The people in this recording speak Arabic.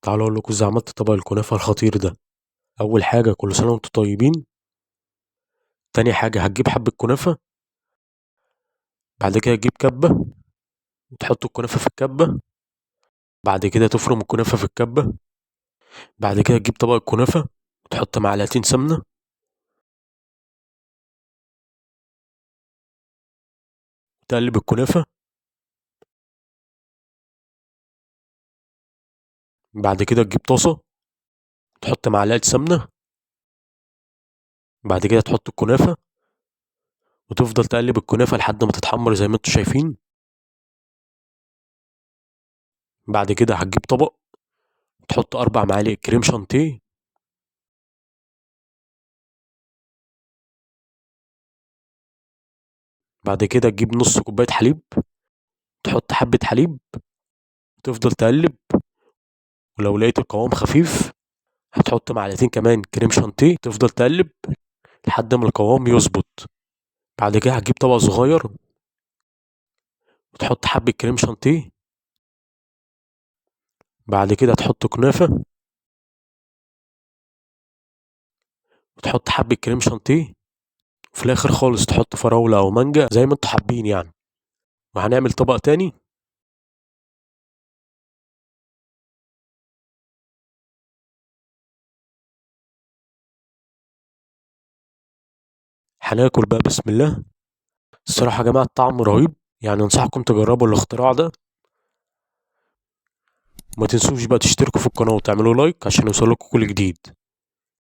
تعالوا اقول لكم ازاي عملت طبق الكنافه الخطير ده. اول حاجه كل سنه وانتم طيبين. تاني حاجه هتجيب حبه كنافه. بعد كده تجيب كبه وتحط الكنافه في الكبه. بعد كده تفرم الكنافه في الكبه. بعد كده تجيب طبق الكنافه وتحط معلقتين سمنه وتقلب الكنافه. بعد كده تجيب طاسه تحط معلقه سمنه. بعد كده تحط الكنافه وتفضل تقلب الكنافه لحد ما تتحمر زي ما انتم شايفين. بعد كده هتجيب طبق تحط 4 معالق كريم شانتيه. بعد كده تجيب نص كوبايه حليب تحط حبه حليب وتفضل تقلب. ولو لقيت القوام خفيف هتحط معلقتين كمان كريم شانتيه تفضل تقلب لحد ما القوام يظبط. بعد كده هتجيب طبق صغير وتحط حبة كريم شانتيه. بعد كده تحط كنافة وتحط حبة كريم شانتيه. وفي الآخر خالص تحط فراولة أو مانجا زي ما انتوا حابين يعني. وهنعمل طبق تاني. هناكل بقى بسم الله. الصراحة يا جماعة الطعم رهيب، يعني أنصحكم تجربوا الاختراع ده. وما تنسوش بقى تشتركوا في القناة وتعملوا لايك عشان يوصلكوا كل جديد.